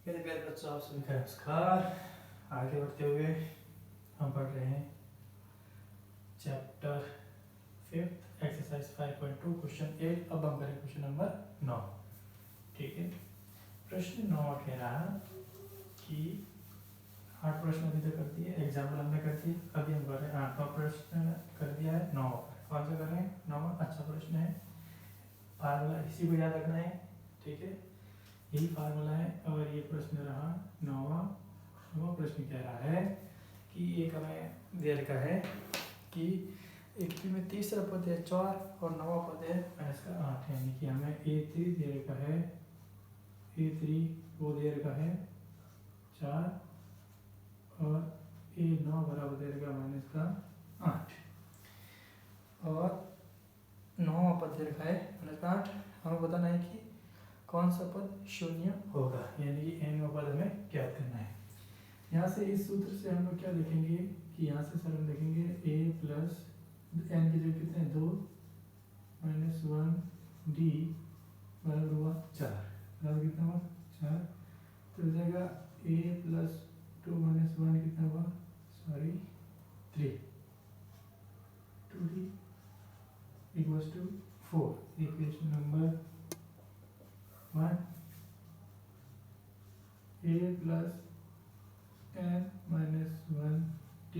मेरे प्यारे बच्चों, आप सभी का नमस्कार। आगे बढ़ते हुए हम पढ़ रहे हैं चैप्टर 5 एक्सरसाइज 5.2 क्वेश्चन 8। अब हम करें क्वेश्चन नंबर 9। ठीक है, प्रश्न 9 कह रहा कि 8 प्रश्न अभी तक कर दिए, एग्जाम्पल हमने कर दिए। अभी हम कर रहे हैं 8वां प्रश्न कर दिया है। 9 कौन सा कर रहे हैं? 9वां। अच्छा प्रश्न है, फार्मूला इसी को याद रखना है। ठीक है, यही फार्मूला है। और ये प्रश्न रहा 9वां प्रश्न कह रहा है कि एक हमें दे रखा है कि एक में तीसरा पद है 4 और 9वां पद है -8, यानी कि हमें A3 दे रखा है, A3 वो दे रखा है 4 और A9 बराबर दे रखा -8 और 9वां पद दे रखा है -8। हमें बताना है कि कौन सा पद शून्य होगा, यानी कि n पद हमें ज्ञात करना है। यहाँ से इस सूत्र से हम लोग क्या देखेंगे कि यहाँ से सर हम देखेंगे a प्लस n की जगह कितने 2 -1 d बराबर हुआ 4, बराबर कितना हुआ 4। तो हो जाएगा a प्लस 2 -1 कितना हुआ 3 2d equals to 4। Equation number 1 a plus n -1 t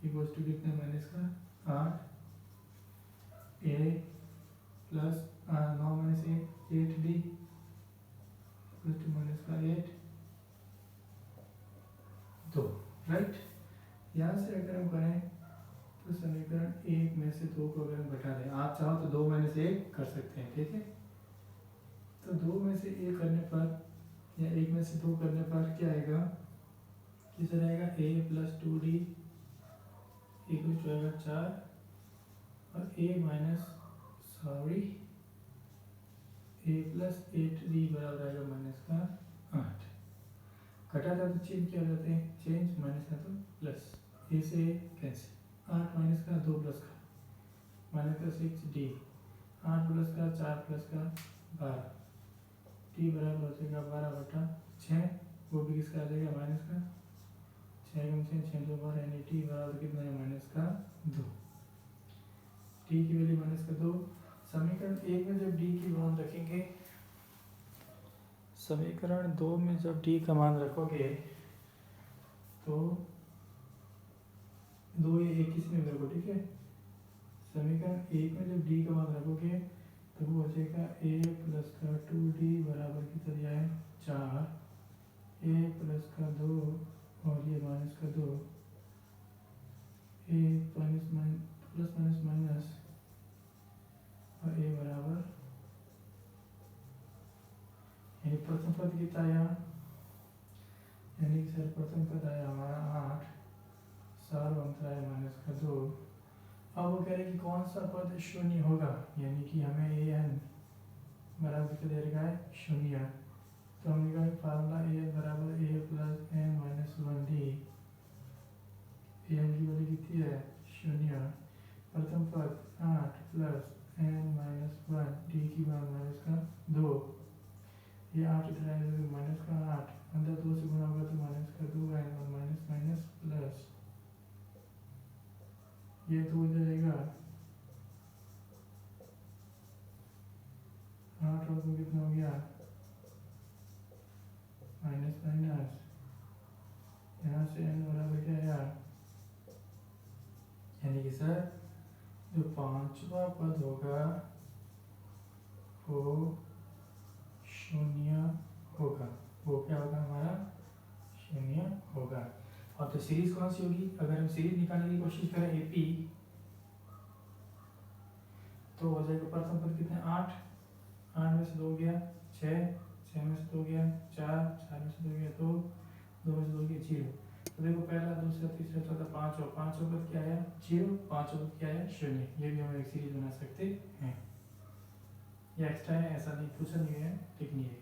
equals to कितने -8 a plus 9 -8 d equals to -8 2। Right, यहाँ से अगर हम करें तो समीकरण 1 में से 2 को अगर हम घटा दें, आप चाहो तो 2 में से 1 कर सकते हैं। ठीक है, तो 2 में से 1 करने पर या 1 में से 2 करने पर क्या आएगा, किस रहेगा a plus 2d equal to आएगा 4 और a प्लस 8d बराबर आएगा -8। घटा था तो चेंज क्या हो जाते हैं, चेंज माइनस है तो प्लस, a से कैंसिल, 8 माइनस का 2 प्लस का -6d, 8 प्लस का 4 प्लस का 12, t बराबर हो जाएगा 12/6। वो भी किसका आ जाएगा माइनस का, 6 2 12, यानी t बराबर कितना है -2। t की वैल्यू -2। समीकरण 1 में जब d की मान रखेंगे, समीकरण 2 में जब d का मान रखोगे तो 2 ये 1 किसी में रखो। ठीक है, समीकरण 1 में जब d का मान रखोगे तो वो हो जाएगा a प्लस का 2d बराबर कितना दिया है 4, a प्लस का 2 और ये माइनस का 2, a प्लस माइनस और a बराबर, यानी प्रथम पद कितना आया, यानी कि सर प्रथम पद आया हमारा 8, सार अंतर आया -2। अब वो कह रहे हैं कि कौन सा पद शून्य होगा, यानी कि हमें an बराबर कितना दे रखा है 0। तो हमने कहा फार्मूला a बराबर a plus n -1 d, an की वैल्यू कितनी है 0। प्रथम पद 8 प्लस n -1 d की मान -2, ये 8 इधर आएगा -8, अंदर 2 से गुना होगा तो -2 आएगा और माइनस प्लस, ये 2 इधर आएगा 8 और 2 कितना हो गया माइनस, यहाँ से n बराबर क्या आया, यानी कि सर जो 5वां पद होगा वो शून्य होगा। वो क्या होगा हमारा शून्य होगा। और तो सीरीज कौन सी होगी, अगर हम सीरीज निकालने की कोशिश करें AP तो हो जाएगा प्रथम पद कितने 8 में से 2 गया 6 में से 2 गया 4 में से 2 गया 2 में से 2 गया 0। तो देखो पहला दूसरा तीसरा चौथा 5 पद क्या आया 0, 5 पद क्या आया 0। ये भी हम एक सीरीज बना सकते हैं। ये एक्स्ट्रा है, ऐसा नहीं पूछा नहीं है, लेकिन ये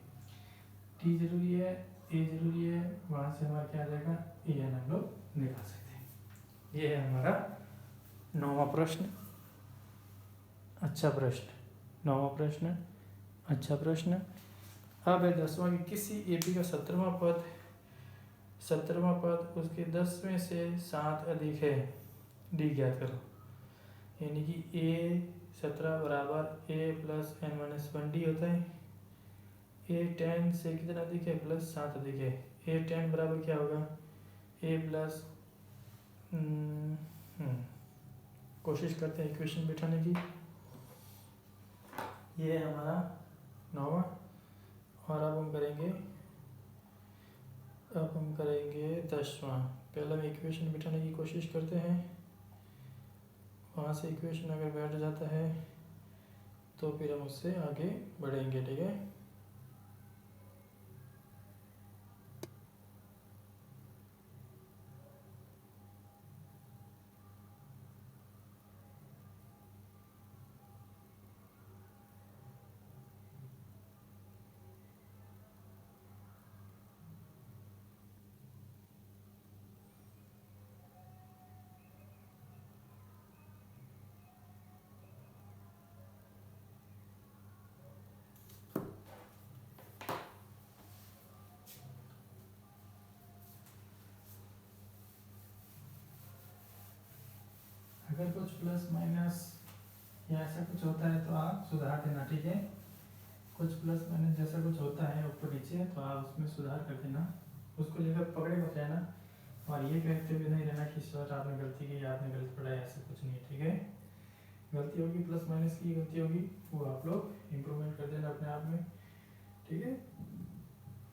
t जरूरी है, a जरूरी है, वहां से हमारा क्या आ जाएगा an हम लोग निकाल सकते हैं। ये है हमारा 9वां प्रश्न। अच्छा प्रश्न, 9वां प्रश्न अच्छा प्रश्न। अब है 10वां कि किसी एपी का 17वां पद उसके 10 में से 7 अधिक है, डी ज्ञात करो। यानी कि A17 बराबर A plus n minus 1D होता है। A10 से कितना अधिक है, प्लस 7 अधिक है। A10 बराबर क्या होगा, A प्लस कोशिश करते हैं इक्वेशन बिठाने की। ये है हमारा 9वां। और अब हम करेंगे 10वां। पहले हम इक्वेशन बिठाने की कोशिश करते हैं, वहाँ से इक्वेशन अगर बैठ जाता है तो फिर हम उससे आगे बढ़ेंगे, ठीक है। अगर कुछ प्लस माइनस या ऐसा कुछ होता है तो आप सुधार देना, ठीक है। कुछ प्लस माइनस जैसा कुछ होता है ऊपर नीचे तो आप उसमें सुधार कर देना, उसको लेकर पकड़े मत रहना। और ये कहते हुए नहीं रहना कि सर आपने गलती की, आपने गलत पढ़ा, ऐसा कुछ नहीं है, ठीक है। गलती होगी, प्लस माइनस की गलती होगी, वो आप लोग इम्प्रूवमेंट कर देना अपने आप में, ठीक है।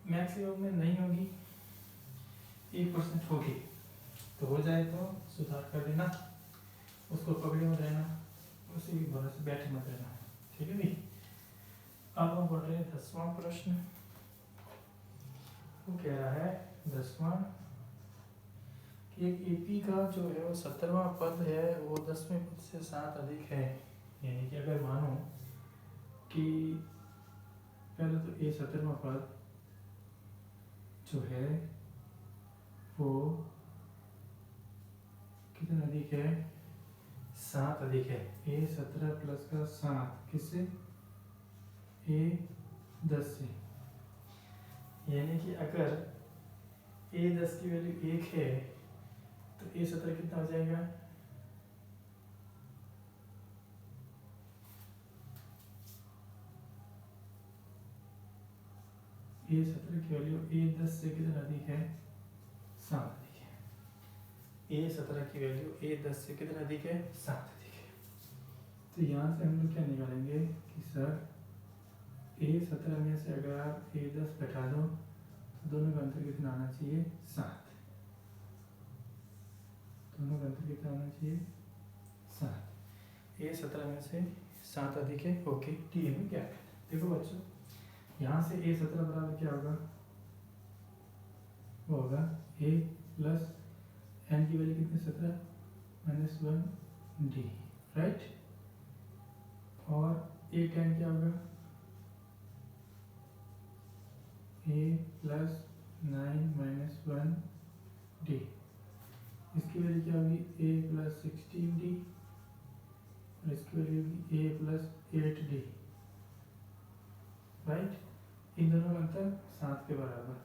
मैक्सिमम में नहीं होगी, 1% होगी तो हो जाए तो सुधार कर देना, उसको पकड़े मत रहना, उसी के भरोसे बैठे मत रहना, ठीक है भाई। अब हम पढ़ रहे हैं 10वां प्रश्न। वो कह रहा है 10वां कि एक एपी का जो है वो 17वां पद है, वो 10वें पद से 7 अधिक है। यानी कि अगर मानो कि पहले तो ए 17वां पद जो है वो कितना अधिक है, 7 अधिक है। A17 प्लस का 7 किससे, A10 से। यानी कि अगर A10 की वैल्यू 1 है तो A17 कितना हो जाएगा, A17 की वैल्यू A10 से कितना अधिक है, 7 अधिक है। A17 की वैल्यू A10 से कितना अधिक है, 7 अधिक है। तो यहाँ से हम लोग क्या निकालेंगे कि सर A17 में से अगर आप A10 बैठा दो तो दोनों का अंतर कितना आना चाहिए, 7। दोनों का अंतर कितना आना चाहिए, 7। A17 में से 7 अधिक है, ओके। टी में क्या है, देखो बच्चों, यहाँ से A17 बराबर क्या होगा, वो होगा A प्लस n की वैल्यू कितनी, 17 माइनस 1D, राइट। और A10 क्या होगा, A प्लस 9 माइनस 1D। इसकी वैल्यू क्या होगी, A प्लस 16D, और इसकी वैल्यू होगी A प्लस 8D, राइट। इन दोनों का अंतर 7 के बराबर,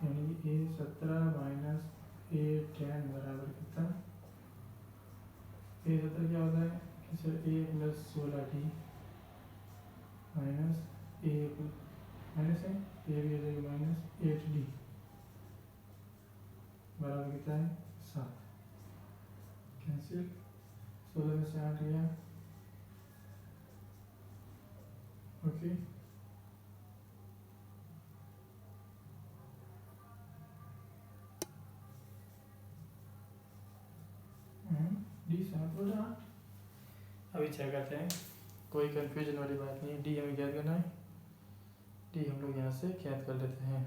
यानी कि A17 माइनस A10 बराबर कितना, A17 क्या होता है कि sir A plus 16D minus A minus है, A भी हो जाएगा माइनस 8D बराबर कितना है, 7। कैंसिल, 16 में से 8 गया, ओके। डी 7 हो रहा। अभी चेक करते हैं, कोई कंफ्यूजन वाली बात नहीं है। डी हमें ज्ञात करना है, डी हम लोग यहाँ से ज्ञात कर लेते हैं।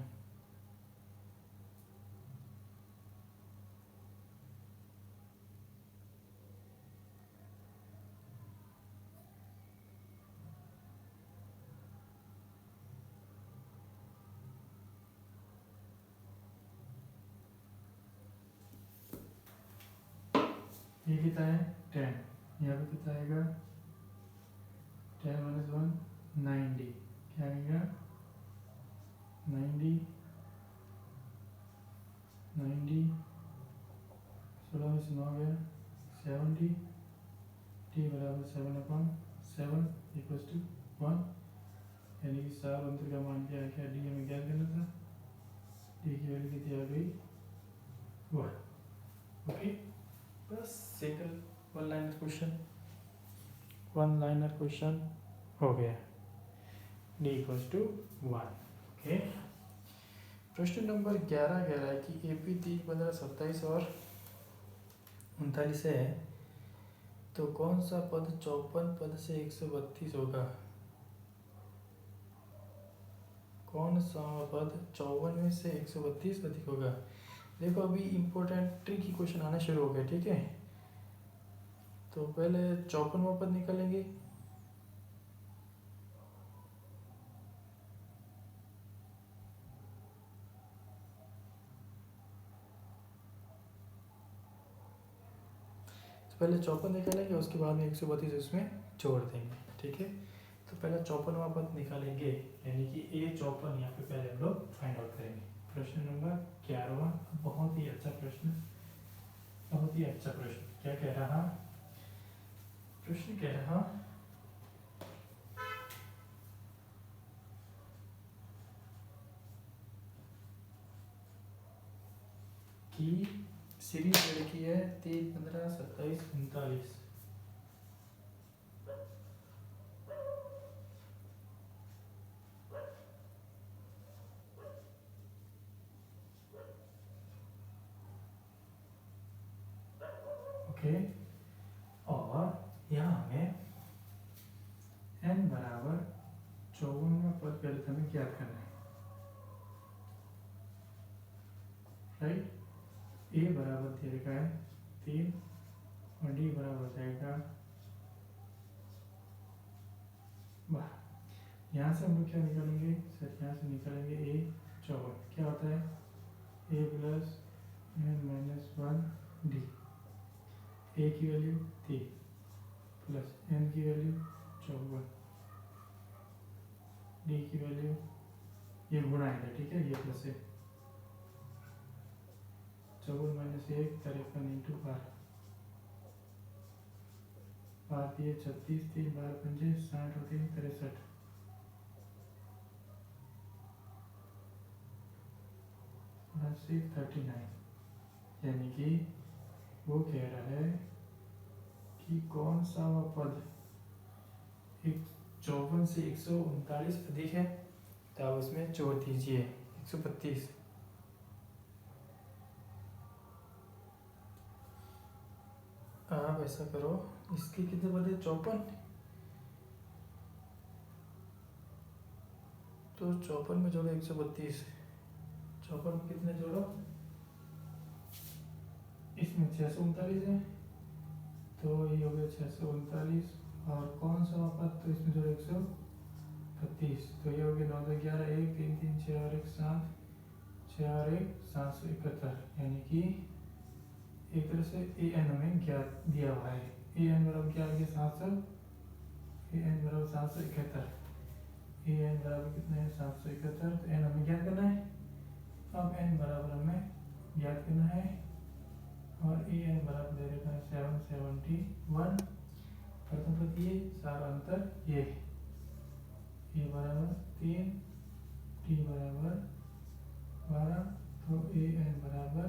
ये कितना है, 10। यहाँ पे कितना आएगा, 10 माइनस 1 9D, क्या आएगा 90 16 में से 9 गया 70 टी बराबर 7/7 इक्वल्स टू 1, यानी कि सार अंतर का मान क्या है, डी हमें क्या करना था, डी की वैल्यू कितनी आ गई 1। ओके, बस सिंगल वन लाइनर क्वेश्चन हो गया, डी इक्वल्स टू 1। ओके, प्रश्न नंबर 11 कह रहा है कि AP 3, 15, 27 और 39 है, तो कौन सा पद 54 पद से 132 होगा। कौन सा पद 54 में से 132 अधिक होगा। देखो अभी इम्पोर्टेंट ट्रिकी क्वेश्चन आना शुरू हो गया, ठीक है। तो पहले 54वां पद निकालेंगे, पहले 54 निकालेंगे, उसके बाद में 132 उसमें जोड़ देंगे, ठीक है। तो पहले 54वां पद निकालेंगे, यानी कि A54 यहाँ पे पहले हम लोग फाइंड आउट करेंगे। प्रश्न नंबर 11वां, बहुत ही अच्छा प्रश्न, बहुत ही अच्छा प्रश्न। क्या कह रहा, प्रश्न कह रहा कि सीरीज लड़की है 3, 15, 27, 39। ओके, और यहाँ हमें n बराबर 54वां पद पहले हमें ज्ञात करना है, राइट। a बराबर दे रखा है 3 और d बराबर हो जाएगा 12। यहाँ से हम लोग क्या निकालेंगे सर, यहाँ से निकालेंगे A54, क्या होता है a plus n-1 d, a की वैल्यू 3 प्लस n की वैल्यू 54, d की वैल्यू, ये गुणा है, ठीक है, ये प्लस है 54 माइनस 1 53 इंटू 12, 36, 3 12 पंजे 60 और 3 63, 39। यानी कि वो कह रहा है कि कौन सा वह पद 54 से 139 अधिक है, तो आप उसमें जोड़ दीजिए 132। आप ऐसा करो, इसके कितने पद है 54, तो 54 में जोड़ो 132, 54 में कितने जोड़ो, इसमें 639 है, तो ये हो गया 639, और कौन सा पद, तो इसमें जोड़ो 132, तो ये हो गया 9 2 11 1 3 3 6 और 1 7 6 और 1 771, यानी कि एक तरह से an हमें ज्ञात दिया हुआ है, an बराबर क्या आ गया 700, an बराबर 771, an बराबर कितने हैं 771, तो n हमें ज्ञात करना है। अब n बराबर हमें ज्ञात करना है, और an बराबर दे रखा है 771, प्रथम पद ये, सारा अंतर ये, a बराबर 3, t बराबर 12, तो an बराबर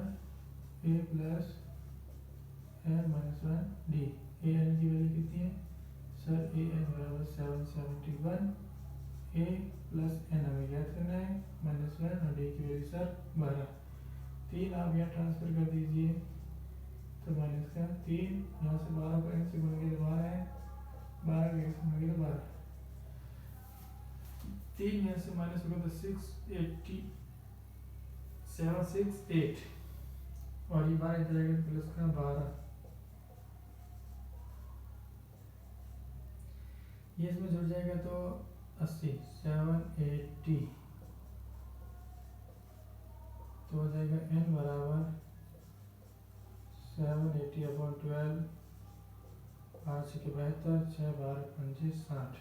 a plus n-1 d, an की वैल्यू कितनी है सर, an बराबर 771, a प्लस n हमें ज्ञात करना है -1, और d की वैल्यू सर 12, 3 आप यहाँ ट्रांसफर कर दीजिए, तो माइनस का 3, यहाँ से 12 को n से गुणा के 12 है, 12 को 1 से गुणा के 12, 3 यहाँ से माइनस होगा तो 680 768, और ये 12 इधर आएगा प्लस का 12, ये इसमें जुड़ जाएगा तो 80 780, तो हो जाएगा n बराबर 780/12, 5 के 72, 6 12 5 60,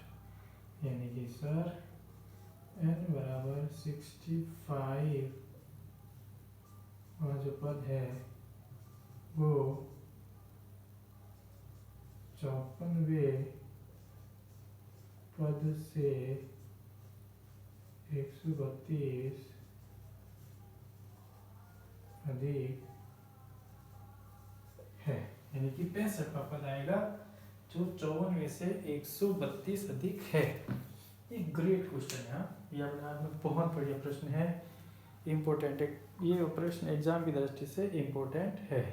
यानी कि सर n बराबर 65 और जो पद है वो 54वें पद से 132 अधिक है, यानी कि 65 का पद आएगा जो 54वें से 132 अधिक है। ये ग्रेट क्वेश्चन है, ये अपने आप में बहुत बढ़िया प्रश्न है, इम्पोर्टेंट है। ये प्रश्न एग्जाम की दृष्टि से इम्पोर्टेंट है।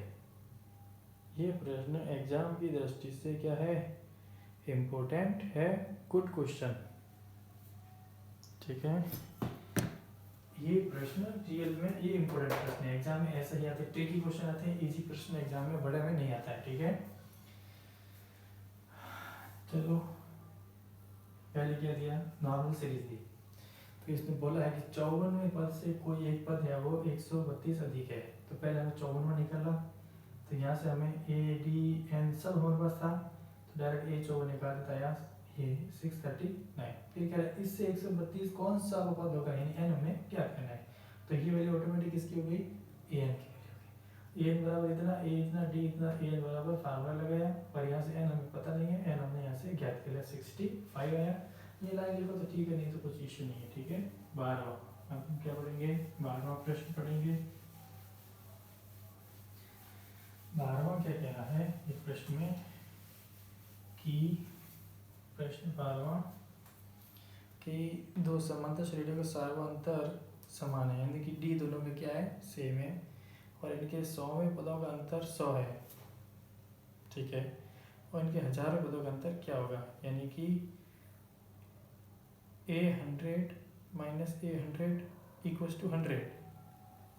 ये प्रश्न एग्जाम की दृष्टि से क्या है, इम्पोर्टेंट है, गुड क्वेश्चन। ठीक है, ये प्रश्न रियल में ये इम्पोर्टेंट प्रश्न है, एग्जाम में ऐसे ही आते हैं, ट्रिकी क्वेश्चन आते हैं, इजी प्रश्न एग्जाम में बड़े में नहीं आता है। ठीक है, चलो पहले क्या दिया, नॉर्मल सीरीज दी, तो इसने बोला है कि 54वें पद से कोई एक पद है वो 132 अधिक है, तो पहले हमें 54वां निकाला, तो यहाँ से हमें ए डी एन सब हमारे पास था, तो डायरेक्ट ए 54 निकाल देता है, ये 639। फिर कह रहा है इससे 132 कौन सा पद होगा, यानी एन हमें क्या करना है, तो ये वैल्यू ऑटोमेटिक किसकी हो गई, ए एन की वैल्यू। ए एन बराबर इतना, ए इतना, डी इतना, ए एन बराबर फार्मूला लगाया, और यहाँ से एन हमें पता नहीं है, एन हमने यहाँ से ज्ञात कर लिया, 65 आया। ये लाइन लिखो तो ठीक है, नहीं तो कुछ इश्यू नहीं है। ठीक है, 12वां, अब हम क्या पढ़ेंगे, 12वां प्रश्न पढ़ेंगे। 12वां क्या कहना है इस प्रश्न में कि प्रश्न 12वां कि दो समांतर श्रेणियों का सार्वअंतर समान है, यानी कि डी दोनों में क्या है, सेम है, और इनके 100वें पदों का अंतर 100 है। ठीक है, और इनके हजारों पदों का अंतर क्या होगा, यानी कि A100 minus A100 equals to 100।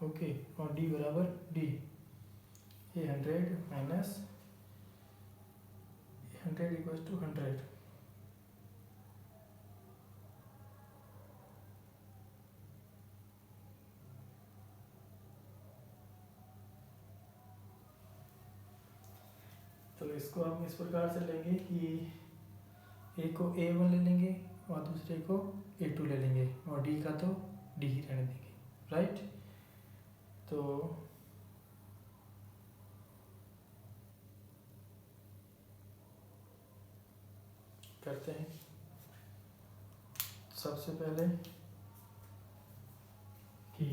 Okay, और डी बराबर D, A100 minus A100 equals to 100। तो इसको हम इस प्रकार से लेंगे कि ए को A1 ले लेंगे और दूसरे को A2 ले लेंगे, और डी का तो डी ही रहने देंगे, राइट। तो करते हैं, सबसे पहले कि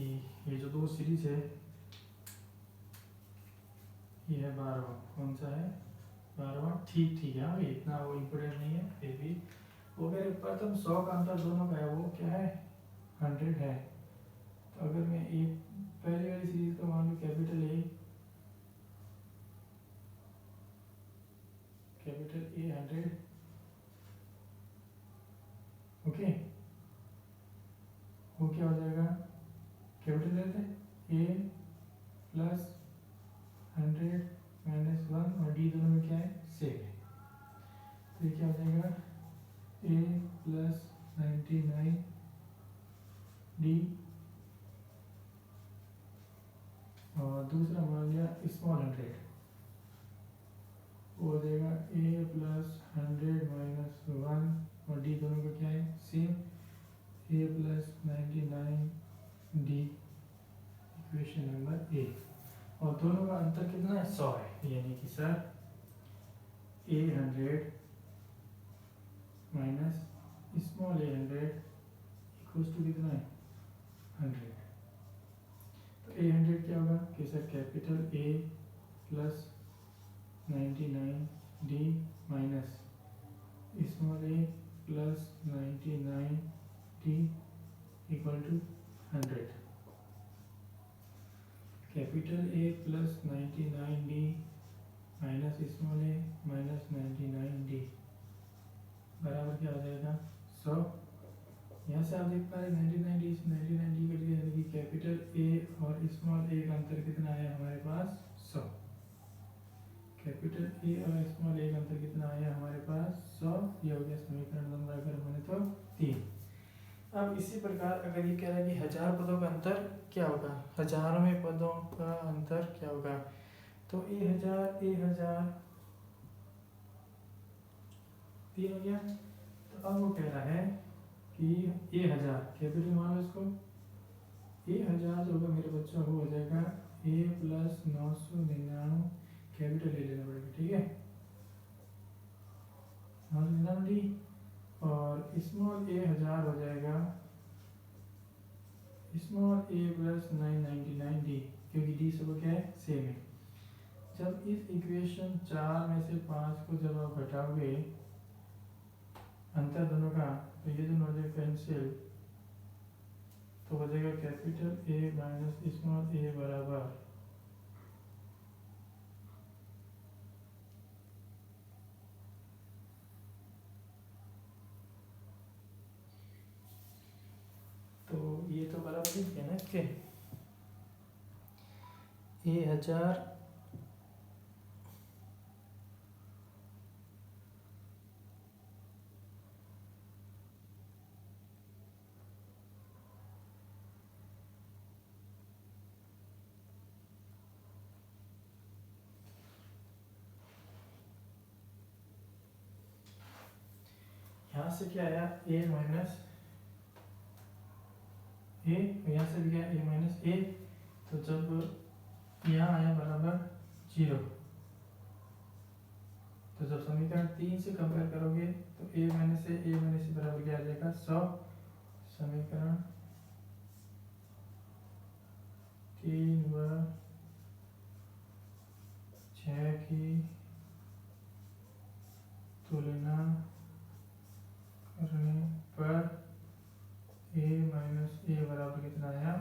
ये जो दो सीरीज है, ये है 12वां, कौन सा है, 12वां। ठीक ठीक है, हाँ इतना वो इम्पोर्टेंट नहीं है, फिर भी वो अगर प्रथम 100 का अंतर दोनों का है, वो क्या है, 100 है। तो अगर मैं एक पहले वाली सीरीज का मान लूँ कैपिटल ए 100, ओके, वो क्या हो जाएगा, कैपिटल लेते ए प्लस 100 माइनस 1, और डी दोनों में क्या है, सेम है, तो ये क्या हो जाएगा, ए प्लस 99 डी, और दूसरा मान लिया स्मॉल 100, वो हो जाएगा ए प्लस 100 माइनस 1, और डी दोनों का क्या है, same, A plus 99 D, equation number A. और दोनों का अंतर कितना है, 100 है, यानी कि sir A100 minus small A100 equals to कितना है, 100। तो A100 क्या होगा कि sir capital A plus 99 D minus small a plus 99 D equal to 100। Capital A plus 99 D minus small a minus 99 D बराबर क्या हो जाएगा, 100। यहाँ से आप देख पा रहे 99 डी से 99 डी कट गया, यानी कि कैपिटल A और स्मॉल a का अंतर कितना आया हमारे पास, 100। कैपिटल A और स्मॉल a का अंतर कितना आया हमारे पास, 100। ये हो गया समीकरण नंबर अगर मैंने तो 3। अब इसी प्रकार अगर ये कह रहा है कि 1000 पदों का अंतर क्या होगा, हजारों पदों का अंतर क्या होगा, तो A1000 3 हो गया। तो अब वो कह रहा है कि ए 1000 कैपिटल मान लो इसको, ए 1000 जो होगा मेरे बच्चों वो हो जाएगा ए प्लस 999 कैपिटल ले लेना पड़ेगा, ठीक है 999 डी, और स्मॉल ए 1000 हो जाएगा स्मॉल ए प्लस 999 डी, क्योंकि डी सब क्या है सेम है। जब इस इक्वेशन 4 में से 5 को जब आप घटाओगे अंतर दोनों का, तो ये दोनों हो जाएगा कैंसिल, तो हो जाएगा कैपिटल ए माइनस स्मॉल ए बराबर तो ये तो बराबर लिख दिया ना इसके, ए 1000 यहाँ से क्या आया ए माइनस ए, यहाँ से भी क्या ए माइनस ए, तो जब यहाँ आया बराबर 0, तो जब समीकरण 3 से कंपेयर करोगे तो ए माइनस ए बराबर क्या आ जाएगा 100, समीकरण 3 व 6 की तुलना करने पर ए माइनस ए बराबर कितना आया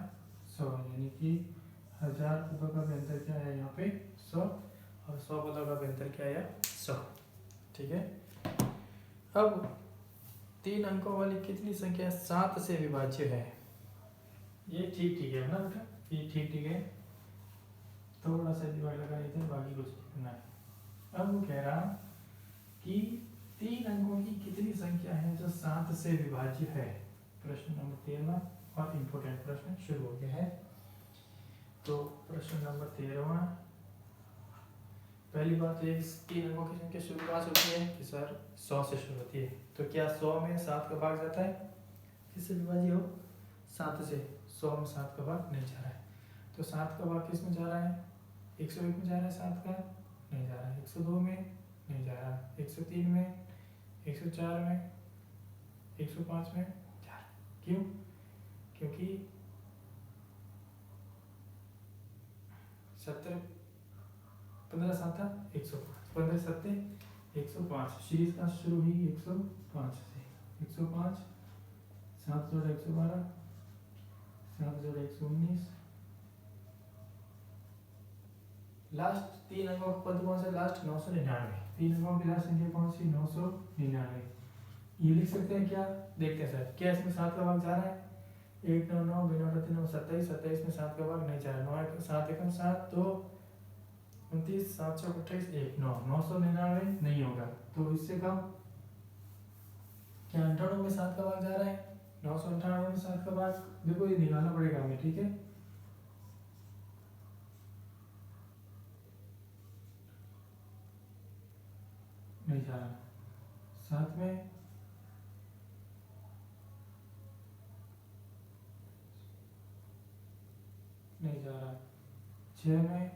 100, यानी कि 1000 पदों का बेहतर क्या आया यहाँ पे 100, और 100 पदों का बेहतर क्या आया 100, ठीक है। अब 3 अंकों वाली कितनी संख्या 7 से विभाज्य है, ये ठीक है ना बेटा, ये ठीक है, थोड़ा सा दिमाग लगा लेते हैं, बाकी कुछ करना है। अब वो कह रहा कि 3 अंकों की कितनी संख्या है जो 7 से विभाज्य है, प्रश्न नंबर 13 और इम्पोर्टेंट प्रश्न शुरू हो गया है। तो प्रश्न नंबर 13, पहली बात तो 3 अंकों की संख्या शुरू कहाँ से होती है कि सर 100 से शुरू होती है, तो क्या 100 में 7 का भाग जाता है, किससे विभाज्य हो 7 से, 100 में 7 का भाग नहीं जा रहा है, तो 7 का भाग किस में जा रहा है 101 में जा रहा है, 7 का नहीं जा रहा है, 102 में नहीं जा रहा है, 103 में, 104 में, 105 में जा रहा है, क्यों, क्योंकि 17 15 7 105, 15 7 105, सीरीज का शुरू हुई 105 से, 105 7 जोड़ा 112, 7 जोड़ा 119, लास्ट 3 अंकों का पद कौन सा लास्ट 999, 3 अंकों की लास्ट संख्या कौन सी 999, ये लिख सकते हैं क्या, देखते हैं सर क्या इसमें 7 का भाग जा रहा है, 1 9 9 बिना 3 27, 27 में 7 का भाग नहीं जा रहा, 9 7 एकम 7 तो 29, 7 चौक 28 1 9, 999 नहीं होगा, तो इससे कम क्या 98 में 7 का भाग जा रहा है, 998 में 7 का भाग, देखो ये निकालना पड़ेगा हमें, ठीक है नहीं जा रहा, 7 में नहीं जा रहा, 6 में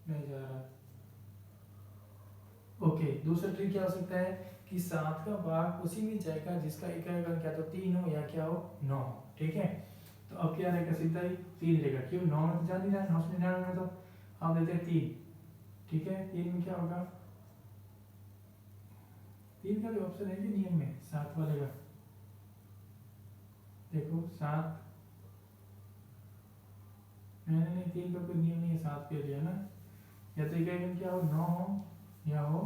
नहीं जा रहा, ओके। दूसरा ट्रिक क्या हो सकता है कि 7 का भाग उसी में जाएगा जिसका इकाई अंक क्या तो 3 हो या क्या हो 9, ठीक है, तो अब क्या रहेगा सीधा ही 3 रहेगा, क्यों 9 में तो जा नहीं रहा है, 999 में तो आप देते हैं 3, ठीक है 3 में क्या होगा, 3 का भी ऑप्शन है कि नियम में 7 वाले का, देखो 7 नहीं 3 का कोई नियम नहीं है 7 के लिए ना, या तो इकाई अंक क्या हो 9 हो या हो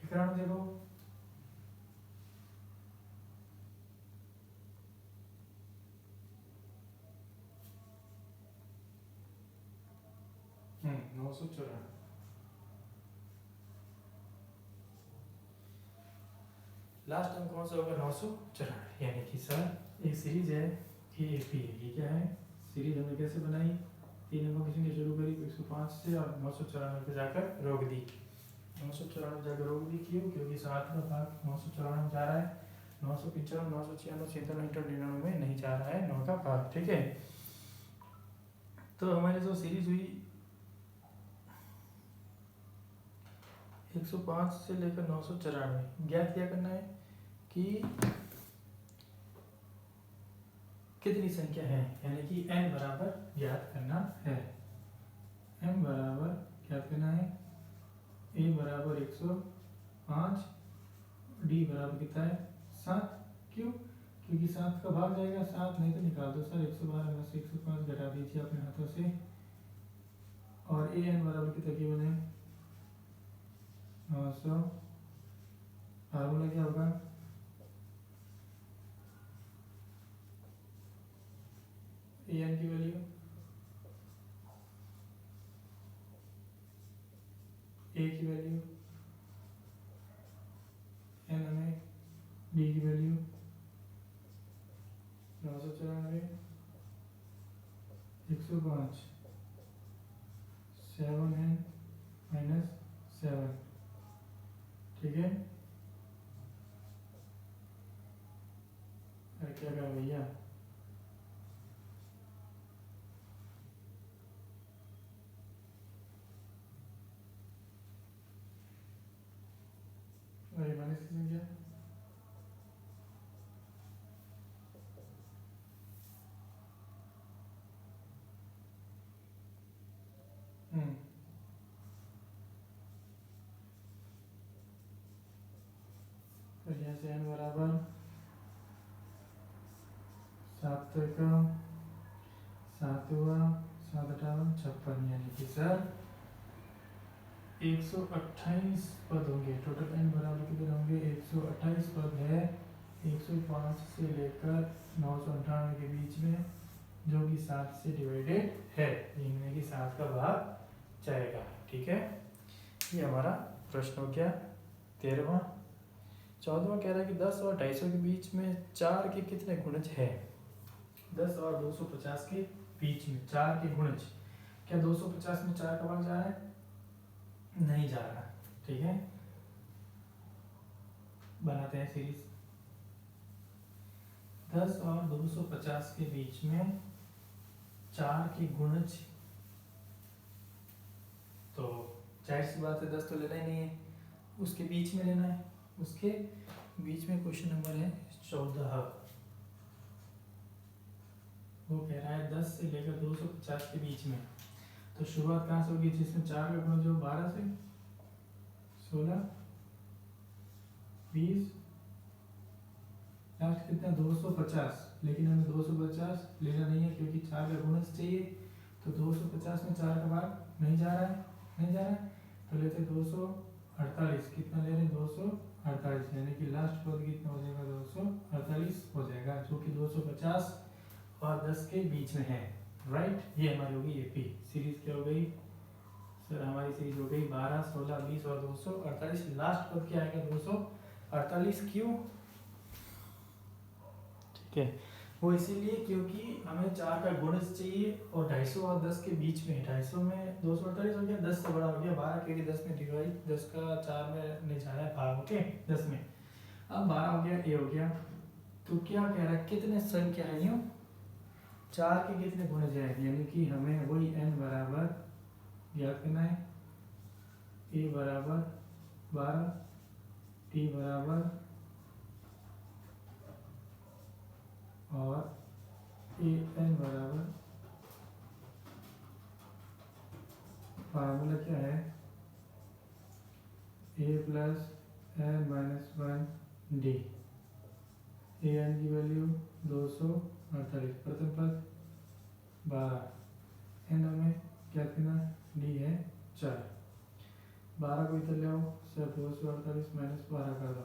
91, देखो हम्म 994, लास्ट अंक कौन सा होगा 994, यानी कि सर एक सीरीज है ए पी, ये क्या है सीरीज हमने कैसे बनाई, 3 अंकों की संख्या शुरू करी 105 से और 994 पे जाकर रोक दी, 994 जाकर होगी क्यों, क्योंकि 7 का भाग 994 जा रहा है, 995 996 97 99 में नहीं जा रहा है 9 का भाग। ठीक है, तो हमारी जो सीरीज हुई 105 से लेकर 994, ज्ञात क्या करना है कि कितनी संख्या है, यानी कि n बराबर ज्ञात करना है। m बराबर ज्ञात करना है, a बराबर 105, d बराबर कितना है 7। क्यों, क्योंकि 7 का भाग जाएगा 7, नहीं तो निकाल दो सर। 112 में से 105 घटा दीजिए अपने हाथों से, और a n बराबर कितना केवल है 900। फार्मूला क्या होगा, ए एन की वैल्यू ए की वैल्यू एन हमें डी की वैल्यू 994 105 7n माइनस 7। ठीक है, अरे क्या करें भैया, अरे माइनस की संख्या तो यहाँ से n बराबर 7 का 7 हुआ, 7 58 56, यानी कि सर 128 पद होंगे। टोटल n बराबर कितने होंगे, 128 पद है 105 से लेकर 998 के बीच में, जो कि 7 से डिवाइडेड है, इनमें कि 7 का भाग जाएगा। ठीक है, ये हमारा प्रश्न हो गया 13वां। 14वां कह रहा है कि 10 और 250 के बीच में 4 के कितने गुणज है। 10 और 250 के बीच में 4 के गुणज, क्या 250 में 4 का भाग जा रहा है, नहीं जा रहा। ठीक है, बनाते हैं सीरीज। 10 और 250 के बीच में 4 के गुणज, तो जाहिर सी बात है 10 तो लेना ही नहीं है, उसके बीच में लेना है। उसके बीच में क्वेश्चन नंबर है 14, वो कह रहा है 10 से लेकर 250 के बीच में, तो शुरुआत कहाँ से होगी, जिसमें 4 का गुणज हो 12 से, 16 20, लास्ट कितना 250, लेकिन हमें 250 लेना नहीं है क्योंकि 4 का गुणज चाहिए, तो 250 में 4 का भाग नहीं जा रहा है, नहीं जा रहा है, तो लेते 248, कितना ले रहे हैं 248, यानी कि लास्ट पद कितना हो जाएगा 248 हो जाएगा, जो कि 250 और 10 के बीच में है। राइट, ये हमारी होगी एपी सीरीज। क्या हो गई सर, हमारी सीरीज हो गई 12 16 20 और 248, लास्ट पद क्या आएगा 248। क्यों, ठीक है, वो इसीलिए क्योंकि हमें 4 का गुणज चाहिए और 250 और 10 के बीच में, 250 में 248 हो गया, 10 से बड़ा हो गया 12, क्योंकि 10 में डिवाइड 10 का 4 में नहीं जा रहा है भाग, ओके 10 में। अब 12 हो गया, ए हो गया, तो क्या कह रहा है कितने संख्या है यूँ 4 के कितने गुणज है, यानी कि हमें वही n बराबर ज्ञात करना है। ए बराबर 12, टी बराबर और ए एन बराबर, फार्मूला क्या है, ए plus N minus 1 D. A N की वैल्यू 248, प्रथम पद 12, एन हमें क्या करना, डी है 4। 12 को इधर ले आओ सर, 248 माइनस 12 कर दो,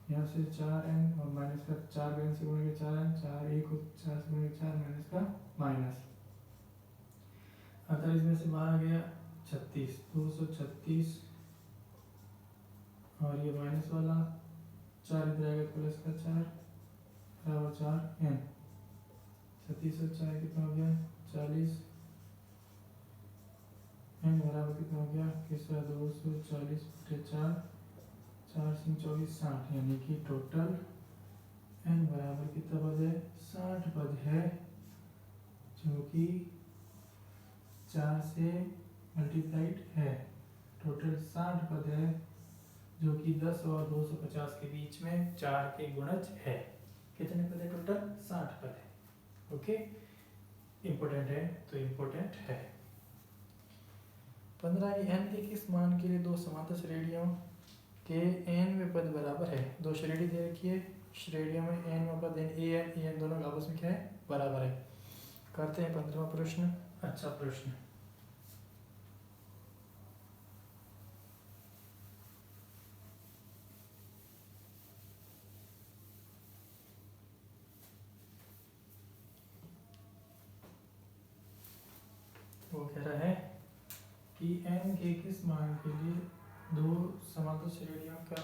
यहाँ से 4n और माइनस का 4 n से गुणा 4n, 4 1 को 4 से गुणा 4 माइनस का माइनस, 48 में से 12 गया 36, 236, और ये माइनस वाला 4 इधर आएगा प्लस का 4 बराबर 4n, 36 और 4 कितना हो गया 40, एन बराबर कितना हो गया किसका 240/4 4 सिंह 24 60 यानी कि टोटल एन बराबर कितना पद है 60 पद है जो कि 4 से मल्टीप्लाइड है। टोटल 60 पद है जो कि 10 और 250 के बीच में 4 के गुणज है। कितने पद है टोटल 60 पद है। ओके इम्पोर्टेंट है तो इम्पोर्टेंट है। 15 की n के किस मान के लिए दो समांतर श्रेणियों के n पद बराबर है। दो श्रेणी दे रखी है श्रेणियों में n पद an दोनों का आपस में क्या है बराबर है। करते हैं 15वां प्रश्न। अच्छा प्रश्न वो कह रहा है कि n के किस मान के लिए दो समांतर श्रेणियों का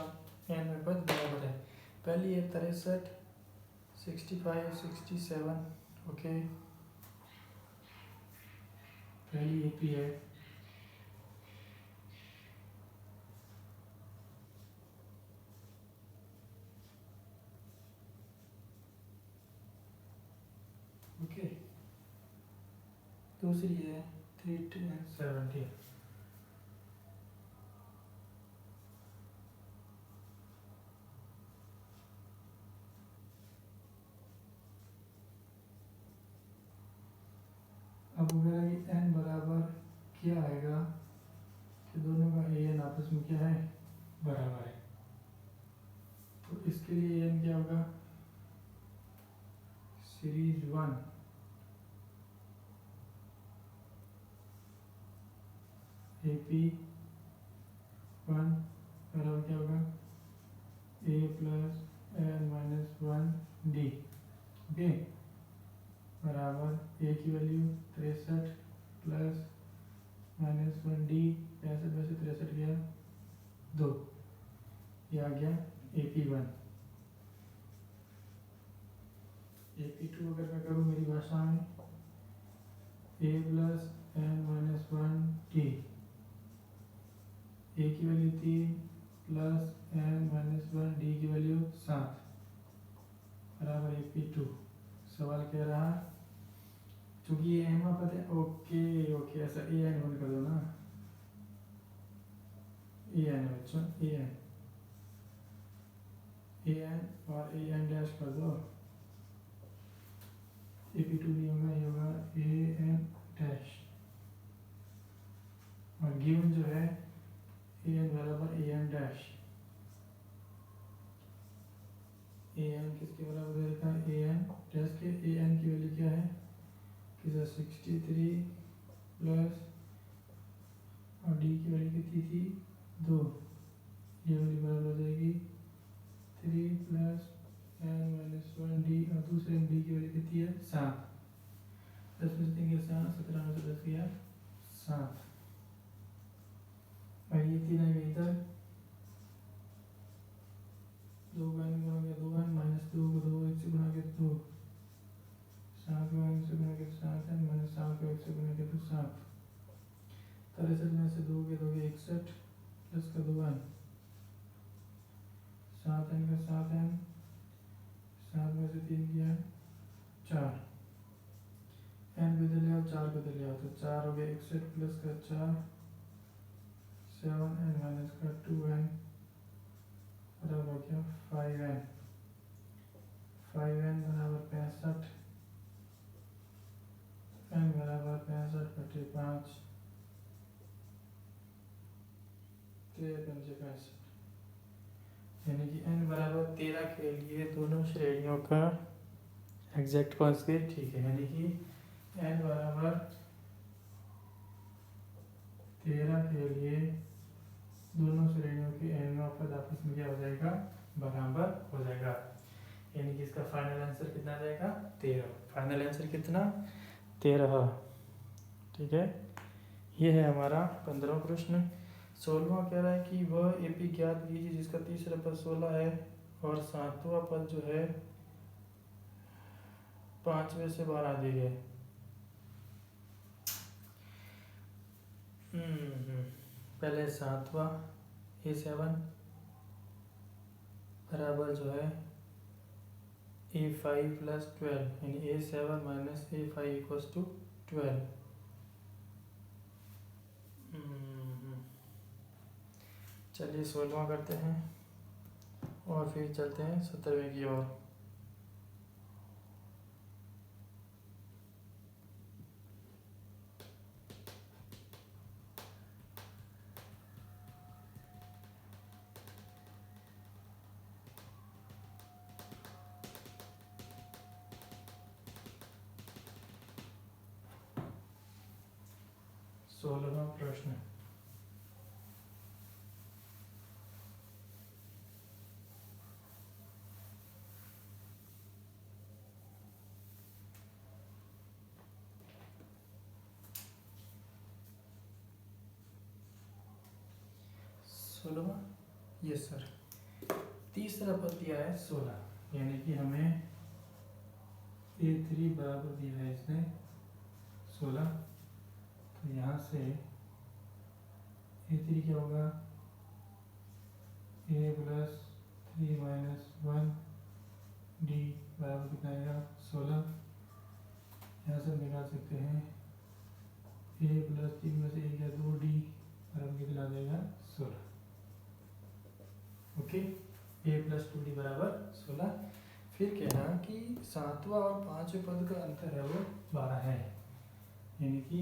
n पद बराबर है। पहली है 63 65 67 ओके पहली एपी है ओके दूसरी है 370 अब वगैरह कि n बराबर क्या आएगा कि दोनों का an आपस में क्या है बराबर है। तो इसके लिए n क्या होगा सीरीज 1 AP 1 बराबर क्या होगा a plus n minus 1 d okay बराबर a की वैल्यू 63 प्लस माइनस 1d 65 में से 63 गया 2 ये आ गया AP1। AP2 अगर मैं करूँ मेरी भाषा में a plus n minus 1t a की value 3 plus n minus 1d की वैल्यू 7 बराबर AP2। सवाल कह रहा चूंकि ये n पद है ओके ओके ऐसा an बंद कर दो ना an बच्चों an और an डैश कर दो AP2 नहीं होगा ये होगा an डैश और गिवन जो है an बराबर an डैश an किसके बराबर है लिखा है an डैश के an की वैल्यू क्या है किधर 63 प्लस और d की वैल्यू कितनी थी 2 ये वैल्यू बराबर हो जाएगी 3 प्लस n माइनस 1d और दूसरे d की वैल्यू कितनी है 7 10 में से 3 गया 7 17 में से 10 गया 7 और ये 3 आएगा इधर 2 का n गुणा किया 2n माइनस 2 को 2 1 से गुणा किया 2 7 को 1 से गुणा किया 7 n माइनस 7 को 1 से गुणा किया तो 7 63 में से 2 के 2 के 61 प्लस का 2n 7n का 7n 7 में से 3 किया 4 n बदल आओ 4 बदल आओ तो 4 हो गया 61 प्लस का 4 7n माइनस का 2n बराबर क्या 5n 5n बराबर 65 n बराबर 65/5 65 यानी कि n बराबर 13 के लिए दोनों श्रेणियों का एग्जैक्ट कॉन्जुगेट ठीक है। यानी कि n बराबर 13 के लिए दोनों श्रेणियों के n पद आपस में क्या हो जाएगा बराबर हो जाएगा। यानी कि इसका फाइनल आंसर कितना आ जाएगा 13। फाइनल आंसर कितना 13 ठीक है। ये है हमारा 15वां प्रश्न। 16वां कह रहा है कि वह एपी ज्ञात कीजिए जिसका तीसरा पद 16 है और 7वां पद जो है 5वें से 12 दिए गए। पहले 7वां A7 बराबर जो है A5 प्लस 12 यानी A7 minus A5 equals to 12। चलिए 16वां करते हैं और फिर चलते हैं 17वें की ओर। सोलहवां प्रश्न, यस सर। तीसरा पद दिया है 16, यानी कि हमें A3 बराबर दिया है इसने 16, तो यहाँ से A3 क्या होगा, A प्लस 3 माइनस 1 D बराबर कितना आएगा 16। यहाँ से निकाल सकते हैं A प्लस 3 में से 1 या 2 D बराबर कितना आ जाएगा 16। ओके, A प्लस 2D बराबर 16। फिर कहना कि 7वां और 5वें पद का अंतर है वो 12 है, यानी कि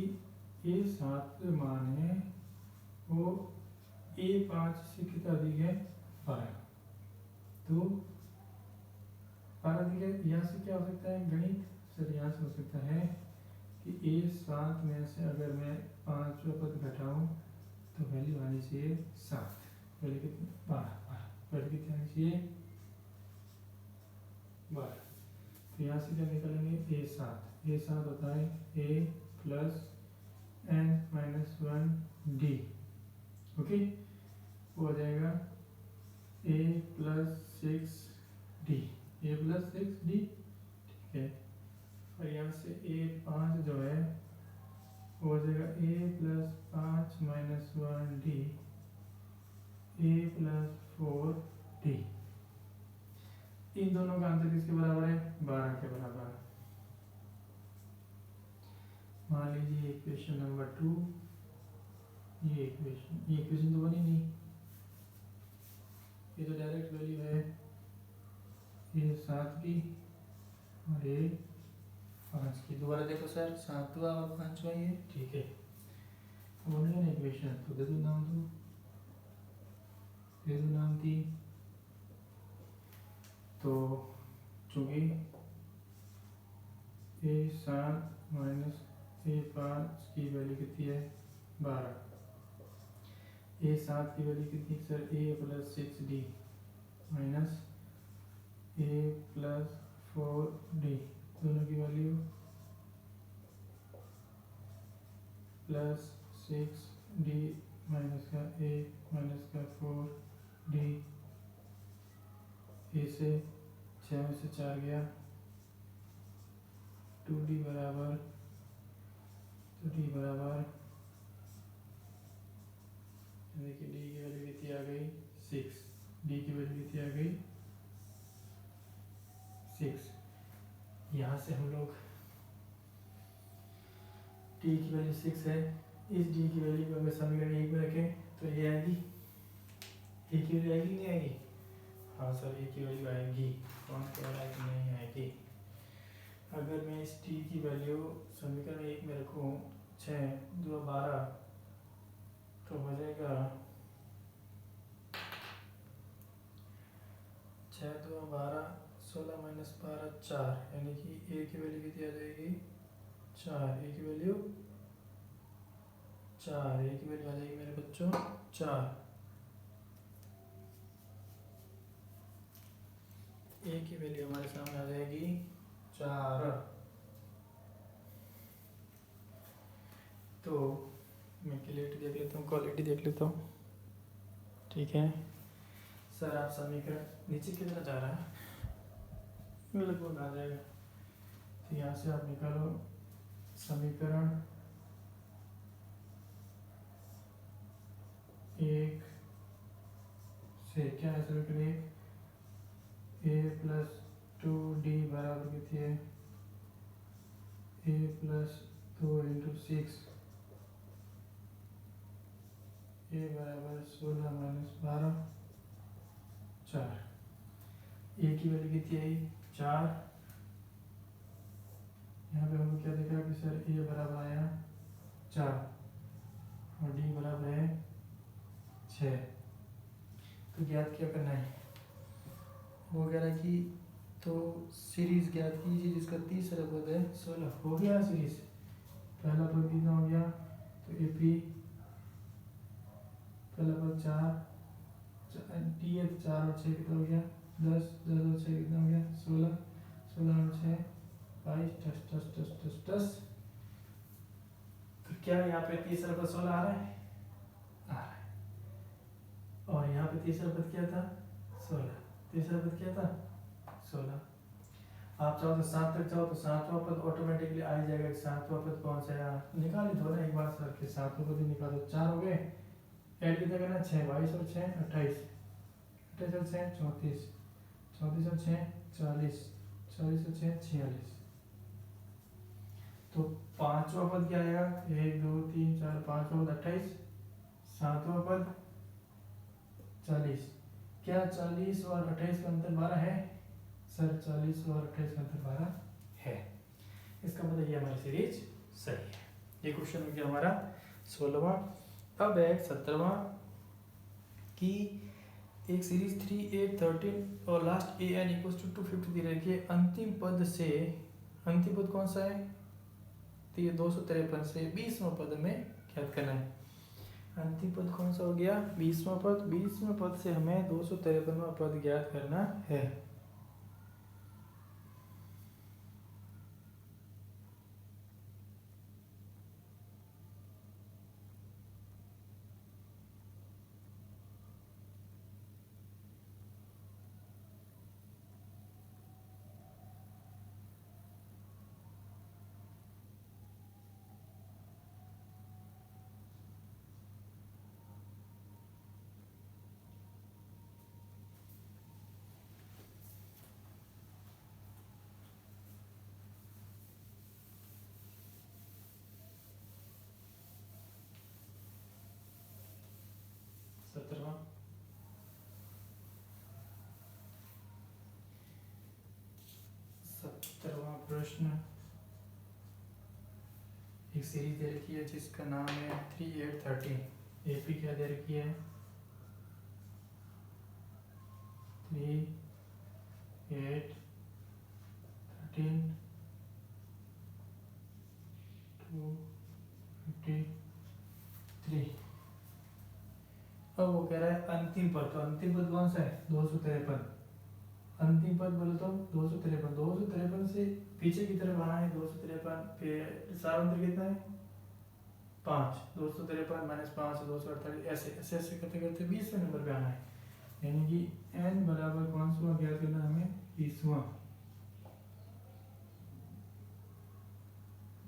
A7 मान है वो A5 से कितना अधिक है 12, तो 12 अधिक है। यहाँ से क्या हो सकता है गणित सर, यहाँ से हो सकता है कि A7 में से अगर मैं 5वां पद घटाऊं तो वैल्यू आनी चाहिए 7, वैल्यू कितनी 12, वैल्यू कितनी आनी चाहिए 12। तो यहाँ से क्या निकालेंगे A7 होता है A plus n minus 1 D। Okay, वो हो जाएगा A plus 6D, A plus 6D, ठीक है। और यहाँ से A5 जो है वो हो जाएगा A plus 5 minus 1D, A plus 4D। इन दोनों का अंतर किसके बराबर है 12 के बराबर। मान लीजिए इक्वेशन नंबर 2, ये इक्वेशन तो बनी नहीं, ये तो डायरेक्ट वैल्यू है A7 की और A5 की। दोबारा देखो सर, 7वां और 5वां ये ठीक है, अब बन गया ना इक्वेशन, तो दे दो नाम, दे दो नाम की। तो चूंकि A7 माइनस A5 की वैल्यू कितनी है 12, A7 की वैल्यू कितनी sir A plus 6D minus A plus 4D, दोनों की वैल्यू प्लस 6D माइनस का A माइनस का 4D, A से 6 में से 4 गया, 2D बराबर, तो D बराबर देखिए D की वैल्यू कितनी आ गई 6, D की वैल्यू कितनी आ गई 6। यहाँ से हम लोग D की वैल्यू 6 है, इस D की वैल्यू को अगर समीकरण 1 में रखें तो ये आएगी, A की वैल्यू आएगी नहीं आएगी, हाँ सर A की वैल्यू आएगी, कौन कह रहा है कि नहीं आएगी। अगर मैं इस t की वैल्यू समीकरण 1 में रखूँ 6 2 12, तो हो जाएगा 6 2 12, 16 माइनस 12 4, यानी कि A की वैल्यू कितनी आ जाएगी 4, A की वैल्यू 4, A की वैल्यू आ जाएगी मेरे बच्चों 4, A की वैल्यू हमारे सामने आ जाएगी 4। तो मैं क्वालिटी देख लेता हूँ, ठीक है सर। आप समीकरण नीचे कितना जा रहा है, लगभग आ जाएगा, तो यहाँ से आप निकालो समीकरण एक से क्या है सर के लिए ए प्लस 2d बराबर कितनी है ए प्लस 2 इंटू 6 ए बराबर 16 माइनस 12 4 ए की वैल्यू कितनी आई 4। यहाँ पे हमको क्या देखा कि सर ए बराबर आया 4 और डी बराबर है 6। तो ज्ञात क्या करना है वो कह रहा है कि तो सीरीज ज्ञात कीजिए जिसका तीसरा पद है 16। हो गया सीरीज। पहला पद कितना हो गया तो ए पी पहला पद 4 डी है 4 और 6 कितना हो गया 10 10 और 6 कितना हो गया 16 16 और 6 22 10 10 10 10 10। तो क्या यहाँ पे तीसरा पद 16 आ रहा है और यहाँ पे तीसरा पद क्या था 16। तीसरा पद क्या था 16। आप चाहो तो 7 तक चाहो तो 7वां पद ऑटोमेटिकली आ ही जाएगा। 7वां पद कौन सा है निकाल ही दो ना एक बार सर के 7वां पद ही निकालो। 4 हो गए ऐड कितना करना 6 22 और 6 28 28 और 6 34 34 और 6 40 40 और 6 46। तो 5वां पद क्या आएगा 1 2 3 4 5वां पद 28 7वां पद 40। क्या 40 और 28 का अंतर 12 है सर 40 और 28 का अंतर 12 है। इसका मतलब ये हमारी सीरीज सही है। ये क्वेश्चन हो गया हमारा 16वां। अब है 17वां कि एक सीरीज 3 8 13 और last A N equals to 250 दी रखी है। अंतिम पद से अंतिम पद कौन सा है तो ये 253 से 20वां पद में ज्ञात करना है। अंतिम पद कौन सा हो गया 20वां पद। 20वें पद से हमें 253वां पद ज्ञात करना है। सत्रहवां प्रश्न एक सीरीज दे रखी है जिसका नाम है 3 8 13। एपी क्या दे रखी है 3 8 13 253। अब वो कह रहा है अंतिम पद। तो अंतिम पद कौन सा है 253। अंतिम पद बोले तो 253 253 से पीछे की तरफ आना है। 253 पे सारांतर कितना है 5 253 माइनस 5 248 ऐसे ऐसे ऐसे करते करते 20वें नंबर पे आना है। यानी कि n बराबर कौन सा ज्ञात करना हमें 20वां।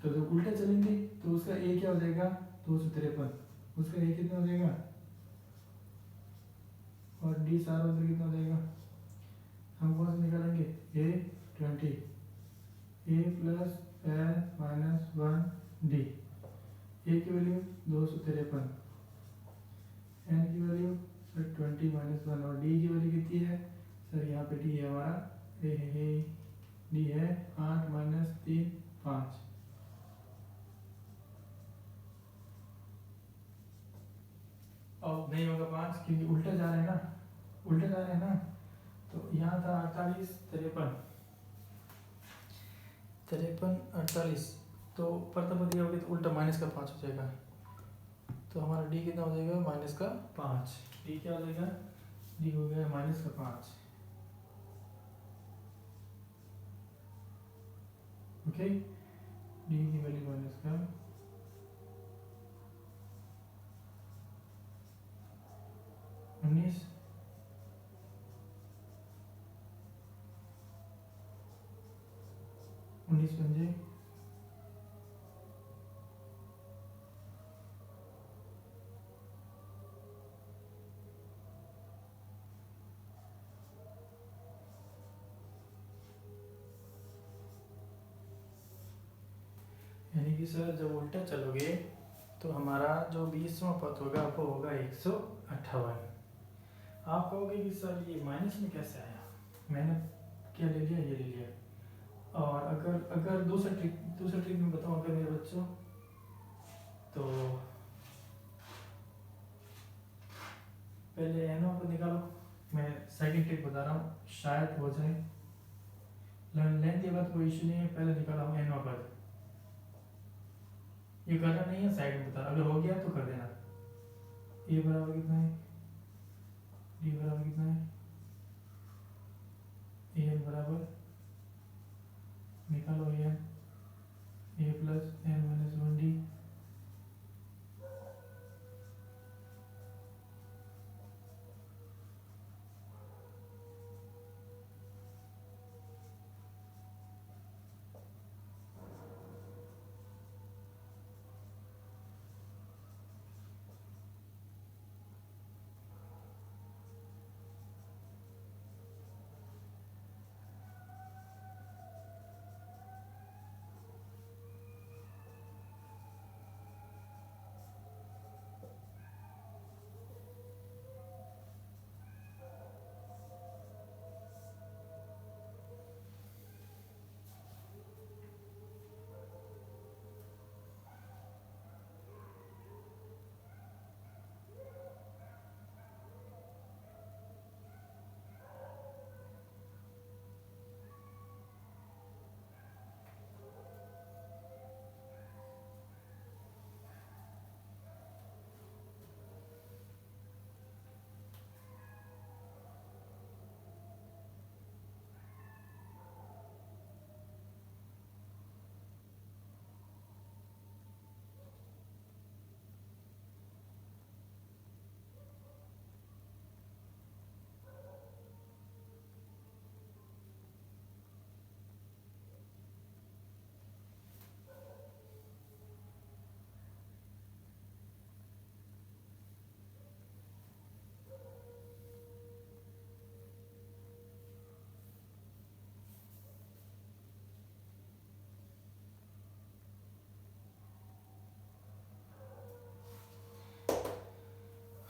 तो जब उल्टा चलेंगे तो उसका a क्या हो जाएगा 253 उसका a कितना हो जाएगा और d सारांतर कितना हो जाएगा। हम कौन सा निकालेंगे a 20 a plus n minus 1 d। a की वैल्यू 253 n की वैल्यू सर 20 माइनस 1 और d की वैल्यू कितनी है सर यहाँ पे d है हमारा d है 8 माइनस 3 5। और नहीं होगा 5 क्योंकि उल्टा जा रहे हैं ना उल्टा जा रहे हैं ना। तो यहाँ था 48 53 48 तो प्रथम दिया होगा तो उल्टा माइनस का 5 हो जाएगा। तो हमारा डी कितना हो जाएगा माइनस का 5। डी क्या हो जाएगा डी हो गया माइनस का 5। ओके डी की वैल्यू माइनस का 19 19 पंजे 48 कि सर जब उल्टा चलोगे तो हमारा जो 20वां पद होगा वो होगा 158। आप कहोगे कि सर ये माइनस में कैसे आया, मैंने क्या ले लिया, ये ले लिया। और अगर दूसरा ट्रिक में बताऊँ अगर मेरे बच्चों, तो पहले एनो को निकालो। मैं सेकंड ट्रिक बता रहा हूँ, शायद हो जाए। लेंथ के बाद कोई इशू नहीं है, पहले निकाला हूँ एनो पद। ये करना नहीं है, साइड में बता रहा, अगर हो गया तो कर देना। ए बराबर कितना है, डी बराबर कितना है, ए एन बराबर, निकालो A N, A plus N minus 1 D.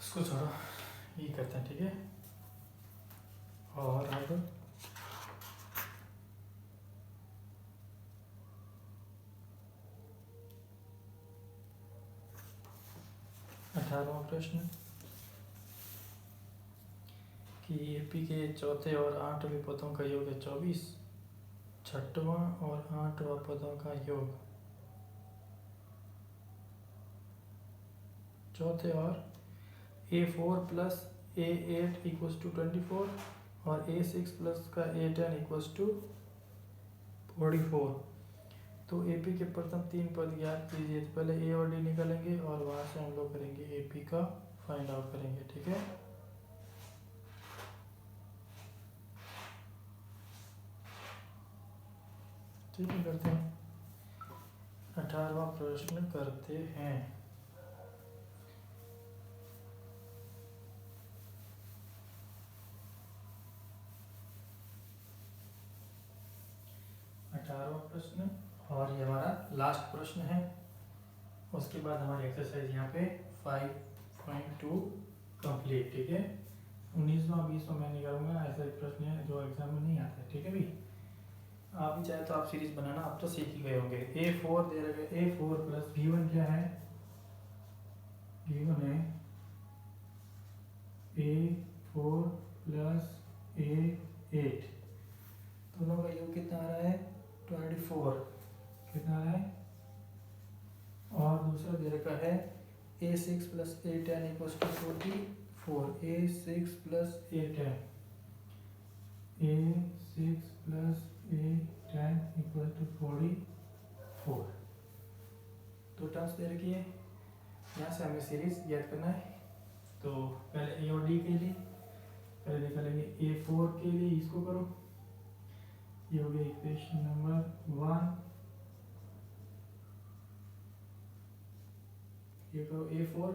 इसको छोड़ो, ये करते हैं, ठीक है। और अब 18वां प्रश्न कि एपी के चौथे और 8वें पदों का योग है 24, छठवां और 8वां पदों का योग, चौथे और A4 plus A8 equals to 24 और A6 प्लस का A10 इक्वल्स टू 44। तो AP के प्रथम 3 पद ज्ञात कीजिए। तो पहले A और D निकालेंगे और वहाँ से हम लोग करेंगे AP का फाइंड आउट करेंगे, ठीक है। ठीक है, करते हैं। 18वां प्रश्न करते हैं। प्रश्न, और ये हमारा लास्ट प्रश्न है। उसके बाद हमारी एक्सरसाइज यहाँ पे 5.2 कंप्लीट, ठीक है। 19वां 20वां मैं निकालूंगा, ऐसा एक प्रश्न है जो एग्जाम में नहीं आता है, ठीक है भाई। आप भी चाहे तो आप सीरीज बनाना, आप तो सीख ही गए होंगे। A4 दे रखे, A4 प्लस B1 क्या है, B1 है A4 प्लस A8, दोनों का योग कितना आ रहा है 24, कितना आ रहा है। और दूसरा दे रखा है A6 plus A10 equals to 44, A6 plus A10, A6 plus A10 equal to 44, दो टर्म्स दे रखी है। यहाँ से हमें सीरीज याद करना है। तो पहले A और D के लिए पहले निकालेंगे A4 के लिए, इसको करो, ये हो गया इक्वेशन नंबर 1। ये करो A4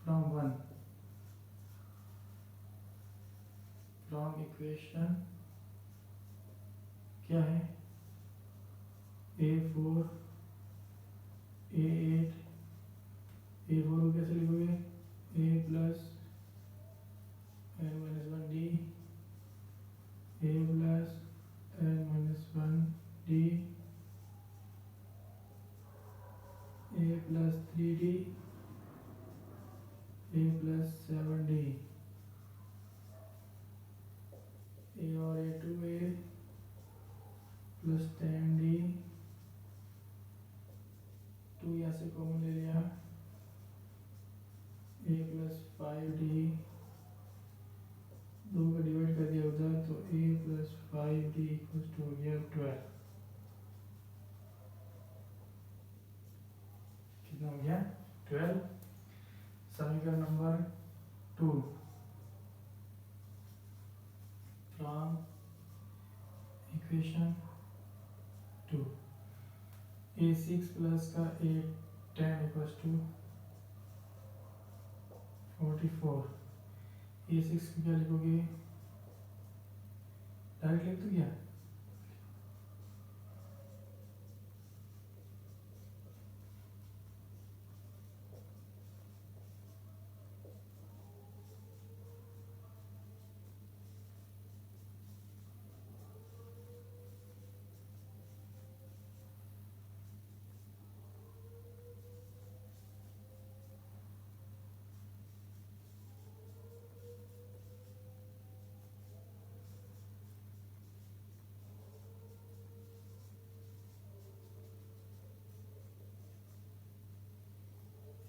फ्रॉम 1, फ्रॉम इक्वेशन क्या है A4 A8 A4 को कैसे लिखोगे A plus n minus 1D A plus n minus 1D A plus 3D A plus 7D A और A2A प्लस 10D 2 यहाँ से कॉमन ले लिया A प्लस 5D 2 का डिवाइड कर दिया उधर तो A plus 5D equals to हो गया 12। कितना हो गया 12। समीकरण number 2 from equation 2 A6 plus का A10 इक्वल्स टू 44। A6 को क्या लिखोगे डायरेक्ट लिख दो क्या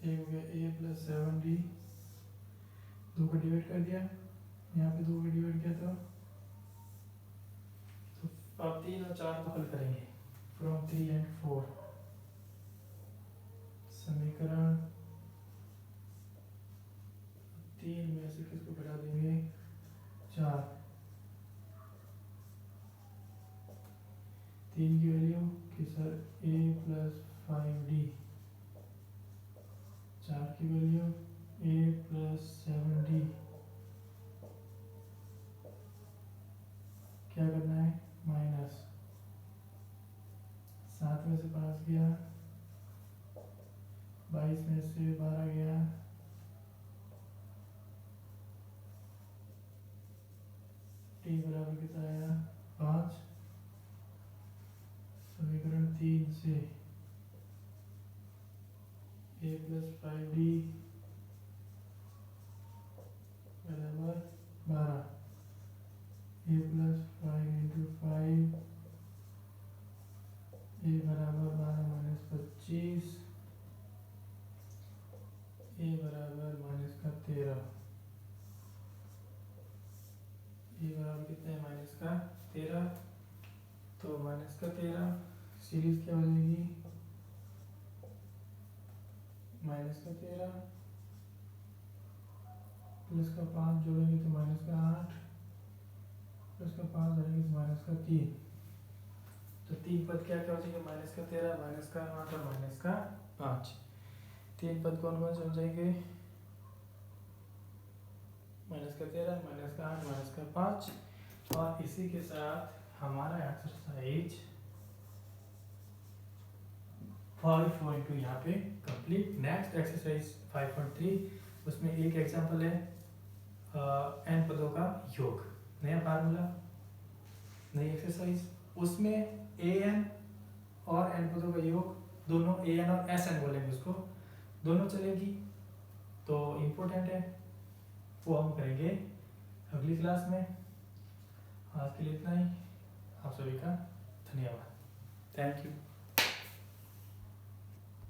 A हो गया A प्लस 7D 2 का डिवाइड कर दिया यहाँ पे 2 का डिवाइड किया तो अब 3 और 4 को हल करेंगे फ्रॉम 3 एंड 4 समीकरण 3 में से किसको घटा देंगे 4 3 की वैल्यू कि सर A प्लस 5D 4 की वैल्यू A प्लस 7D क्या करना है माइनस 7 में से 5 गया 22 में से 12 गया t बराबर कितना आया 5। समीकरण 3 से A प्लस 5D बराबर 12 A प्लस 5 इंटू 5 A बराबर 12 माइनस 25 A बराबर माइनस का 13 A बराबर कितना है माइनस का 13 तो माइनस का 13 सीरीज क्या हो जाएगी माइनस का 13 प्लस का 5 जोड़ेंगे तो माइनस का 8 प्लस का 5 जोड़ेंगे तो माइनस का 3 तो 3 पद क्या क्या हो जाएंगे माइनस का 13 माइनस का 8 और माइनस का 5। 3 पद कौन कौन से हो जाएंगे माइनस का 13 माइनस का 8 माइनस का 5। और इसी के साथ हमारा एक्सरसाइज 5.2 यहाँ पे कंप्लीट। नेक्स्ट एक्सरसाइज 5.3 उसमें एक एग्जांपल है n पदों का योग नया फार्मूला नई एक्सरसाइज उसमें an और n पदों का योग दोनों an और sn बोलेंगे उसको दोनों चलेगी तो इम्पोर्टेंट है वो हम करेंगे अगली क्लास में। आज के लिए इतना ही। आप सभी का धन्यवाद। Thank you.